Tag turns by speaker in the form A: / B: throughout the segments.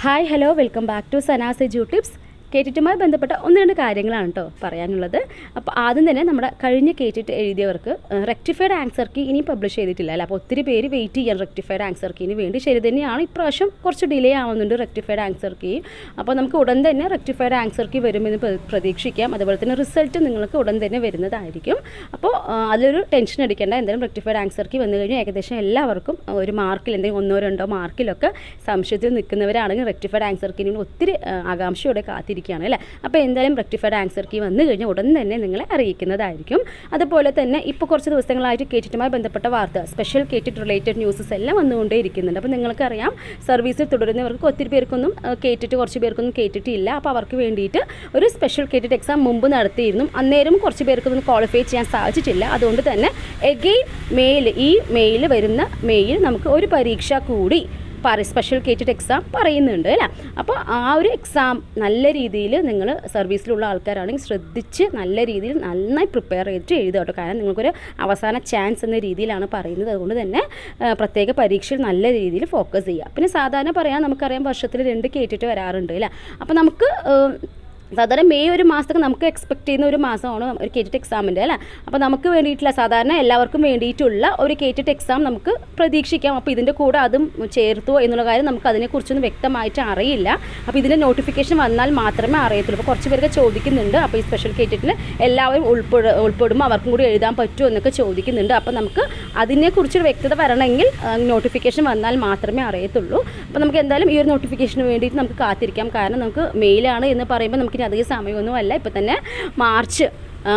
A: Hi hello welcome back to Sana's edu tips. കേറ്റിറ്റുമായി ബന്ധപ്പെട്ട ഒന്ന് രണ്ട് കാര്യങ്ങളാണ് കേട്ടോ പറയാനുള്ളത്. അപ്പോൾ ആദ്യം തന്നെ നമ്മുടെ കഴിഞ്ഞ കേറ്റിട്ട് എഴുതിയവർക്ക് റെക്ടിഫൈഡ് ആൻസർ കീ ഇനി പബ്ലിഷ് ചെയ്തിട്ടില്ല അല്ലേ. അപ്പോൾ ഒത്തിരി പേര് വെയിറ്റ് ചെയ്യാൻ റെക്ടിഫൈഡ് ആൻസർ കീന് വേണ്ടി. ശരി തന്നെയാണ്, ഇപ്രാവശ്യം കുറച്ച് ഡിലേ ആവുന്നുണ്ട് റെക്ടിഫൈഡ് ആൻസർ കീ. അപ്പോൾ നമുക്ക് ഉടൻ തന്നെ റെക്ടിഫൈഡ് ആൻസർ കീ വരുമെന്ന് പ്രതീക്ഷിക്കാം. അതുപോലെ തന്നെ റിസൾട്ട് നിങ്ങൾക്ക് ഉടൻ തന്നെ വരുന്നതായിരിക്കും. അപ്പോൾ അതിലൊരു ടെൻഷൻ അടിക്കേണ്ട. എന്തായാലും റെക്ടിഫൈഡ് ആൻസർ കീ വന്നു കഴിഞ്ഞാൽ ഏകദേശം എല്ലാവർക്കും ഒരു മാർക്കിൽ എന്തെങ്കിലും 1-2 മാർക്കിലൊക്കെ സംശയത്തിൽ നിൽക്കുന്നവരാണെങ്കിൽ റെക്ടിഫൈഡ് ആൻസർ കീന് ഒത്തിരി ആകാംക്ഷയോടെ കാത്തിരിക്കുകയാണ് അല്ലേ. അപ്പോൾ എന്തായാലും റെക്ടിഫൈഡ് ആൻസർ കീ വന്നു കഴിഞ്ഞാൽ ഉടൻ തന്നെ നിങ്ങളെ അറിയിക്കുന്നതായിരിക്കും. അതുപോലെ തന്നെ ഇപ്പോൾ കുറച്ച് ദിവസങ്ങളായിട്ട് കേറ്റിറ്റുമായി ബന്ധപ്പെട്ട വാർത്ത, സ്പെഷ്യൽ കേറ്റിറ്റ് റിലേറ്റഡ് ന്യൂസസ് എല്ലാം വന്നുകൊണ്ടേ ഇരിക്കുന്നുണ്ട്. അപ്പോൾ നിങ്ങൾക്കറിയാം, സർവീസിൽ തുടരുന്നവർക്ക് ഒത്തിരി പേർക്കൊന്നും കേറ്റിട്ട്, കുറച്ച് പേർക്കൊന്നും കേറ്റിട്ടില്ല. അപ്പോൾ അവർക്ക് വേണ്ടിയിട്ട് ഒരു സ്പെഷ്യൽ കേറ്റിറ്റ് എക്സാം മുമ്പ് നടത്തിയിരുന്നു. അന്നേരം കുറച്ച് പേർക്കൊന്നും ക്വാളിഫൈ ചെയ്യാൻ സാധിച്ചിട്ടില്ല. അതുകൊണ്ട് തന്നെ എഗെയിൻ ഈ വരുന്ന മെയിൽ നമുക്ക് ഒരു പരീക്ഷ കൂടി സ്പെഷ്യൽ കേറ്റിറ്റ് എക്സാം പറയുന്നുണ്ട് അല്ലേ. അപ്പോൾ ആ ഒരു എക്സാം നല്ല രീതിയിൽ നിങ്ങൾ സർവീസിലുള്ള ആൾക്കാരാണെങ്കിൽ ശ്രദ്ധിച്ച് നല്ല രീതിയിൽ നന്നായി പ്രിപ്പയർ ചെയ്തിട്ട് എഴുതുക കേട്ടോ. കാരണം നിങ്ങൾക്കൊരു അവസാന ചാൻസ് എന്ന രീതിയിലാണ് പറയുന്നത്. അതുകൊണ്ട് തന്നെ പ്രത്യേക പരീക്ഷയിൽ നല്ല രീതിയിൽ ഫോക്കസ് ചെയ്യുക. പിന്നെ സാധാരണ പറയാൻ നമുക്കറിയാം, വർഷത്തിൽ 2 കേറ്റിട്ട് വരാറുണ്ട് അല്ലേ. അപ്പോൾ നമുക്ക് സാധാരണ മെയ് ഒരു മാസത്തൊക്കെ നമുക്ക് എക്സ്പെക്ട് ചെയ്യുന്ന ഒരു മാസമാണ് ഒരു കേറ്റിറ്റ് എക്സാമിൻ്റെ അല്ലേ. അപ്പോൾ നമുക്ക് വേണ്ടിയിട്ടുള്ള, സാധാരണ എല്ലാവർക്കും വേണ്ടിയിട്ടുള്ള ഒരു കേറ്റിറ്റ് എക്സാം നമുക്ക് പ്രതീക്ഷിക്കാം. അപ്പോൾ ഇതിൻ്റെ കൂടെ അതും ചേർത്തുവോ എന്നുള്ള കാര്യം നമുക്ക് അതിനെക്കുറിച്ചൊന്നും വ്യക്തമായിട്ട് അറിയില്ല. അപ്പോൾ ഇതിൻ്റെ നോട്ടിഫിക്കേഷൻ വന്നാൽ മാത്രമേ അറിയത്തുള്ളൂ. അപ്പോൾ കുറച്ച് പേരൊക്കെ ചോദിക്കുന്നുണ്ട്, അപ്പോൾ ഈ സ്പെഷ്യൽ കേറ്റിറ്റിൽ എല്ലാവരും ഉൾപ്പെടുമ്പോൾ അവർക്കും കൂടി എഴുതാൻ പറ്റുമോ എന്നൊക്കെ ചോദിക്കുന്നുണ്ട്. അപ്പോൾ നമുക്ക് അതിനെക്കുറിച്ചൊരു വ്യക്തത വരണമെങ്കിൽ നോട്ടിഫിക്കേഷൻ വന്നാൽ മാത്രമേ അറിയത്തുള്ളൂ. അപ്പോൾ നമുക്ക് എന്തായാലും ഈ ഒരു നോട്ടിഫിക്കേഷന് വേണ്ടിയിട്ട് നമുക്ക് കാത്തിരിക്കാം. കാരണം നമുക്ക് മെയിലാണ് എന്ന് പറയുമ്പോൾ നമുക്ക് അധികം സമയമൊന്നുമല്ല. ഇപ്പോൾ തന്നെ മാർച്ച്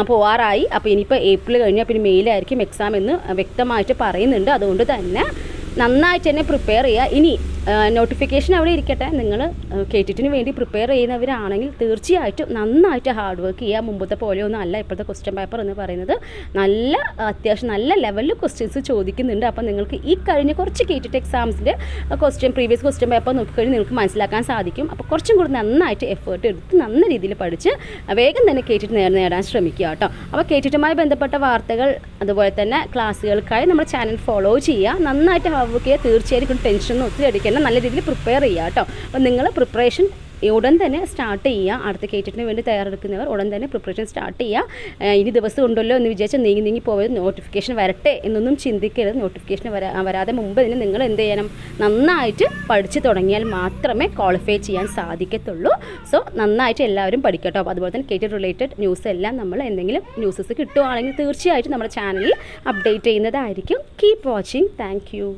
A: പോവാറായി. അപ്പോൾ ഇനിയിപ്പോൾ ഏപ്രിൽ കഴിഞ്ഞാൽ പിന്നെ മെയിലായിരിക്കും എക്സാം എന്ന് വ്യക്തമായിട്ട് പറയുന്നുണ്ട്. അതുകൊണ്ട് തന്നെ നന്നായിട്ട് തന്നെ പ്രിപ്പയർ ചെയ്യുക. ഇനി നോട്ടിഫിക്കേഷൻ അവിടെ ഇരിക്കട്ടെ, നിങ്ങൾ കേറ്റിറ്റിന് വേണ്ടി പ്രിപ്പയർ ചെയ്യുന്നവരാണെങ്കിൽ തീർച്ചയായിട്ടും നന്നായിട്ട് ഹാർഡ് വർക്ക് ചെയ്യുക. മുമ്പത്തെ പോലെയൊന്നും അല്ല ഇപ്പോഴത്തെ ക്വസ്റ്റ്യൻ പേപ്പർ എന്ന് പറയുന്നത്. അത്യാവശ്യം നല്ല ലെവലിൽ ക്വസ്റ്റ്യൻസ് ചോദിക്കുന്നുണ്ട്. അപ്പോൾ നിങ്ങൾക്ക് ഈ കഴിഞ്ഞ കുറച്ച് കേറ്റിറ്റ് എക്സാംസിൻ്റെ പ്രീവിയസ് ക്വസ്റ്റ്യൻ പേപ്പർ നോക്കിക്കഴിഞ്ഞാൽ നിങ്ങൾക്ക് മനസ്സിലാക്കാൻ സാധിക്കും. അപ്പോൾ കുറച്ചും കൂടി നന്നായിട്ട് എഫേർട്ട് എടുത്ത് നല്ല രീതിയിൽ പഠിച്ച് വേഗം തന്നെ കേറ്റിറ്റ് നേടാൻ ശ്രമിക്കുക കേട്ടോ. അപ്പോൾ കേറ്റിറ്റുമായി ബന്ധപ്പെട്ട വാർത്തകൾ അതുപോലെ തന്നെ ക്ലാസ്സുകൾക്കായി നമ്മുടെ ചാനൽ ഫോളോ ചെയ്യുക. നന്നായിട്ട് ഹാർഡ് വർക്ക് ചെയ്യുക. തീർച്ചയായിട്ടും ടെൻഷനൊന്നും ഒത്തിരി അടിക്കേണ്ട, നല്ല രീതിയിൽ പ്രിപ്പയർ ചെയ്യുക കേട്ടോ. അപ്പോൾ നിങ്ങൾ പ്രിപ്പറേഷൻ ഉടൻ തന്നെ സ്റ്റാർട്ട് ചെയ്യുക. അടുത്ത കേറ്റിറ്റിന് വേണ്ടി തയ്യാറെടുക്കുന്നവർ ഉടൻ തന്നെ പ്രിപ്പറേഷൻ സ്റ്റാർട്ട് ചെയ്യുക. ഇനി ദിവസം ഉണ്ടല്ലോ എന്ന് വിചാരിച്ച് നീങ്ങി പോയത് നോട്ടിഫിക്കേഷൻ വരട്ടെ എന്നൊന്നും ചിന്തിക്കരുത്. നോട്ടിഫിക്കേഷൻ വരാതെ മുമ്പ് തന്നെ നിങ്ങൾ എന്ത് ചെയ്യണം, നന്നായിട്ട് പഠിച്ച് തുടങ്ങിയാൽ മാത്രമേ ക്വാളിഫൈ ചെയ്യാൻ സാധിക്കത്തുള്ളൂ. സോ നന്നായിട്ട് എല്ലാവരും പഠിക്കട്ടോ. അപ്പോൾ അതുപോലെ തന്നെ കേറ്റിറ്റ് റിലേറ്റഡ് ന്യൂസ് എല്ലാം നമ്മൾ എന്തെങ്കിലും ന്യൂസസ് കിട്ടുകയാണെങ്കിൽ തീർച്ചയായിട്ടും നമ്മുടെ ചാനലിൽ അപ്ഡേറ്റ് ചെയ്യുന്നതായിരിക്കും. Keep watching. Thank you.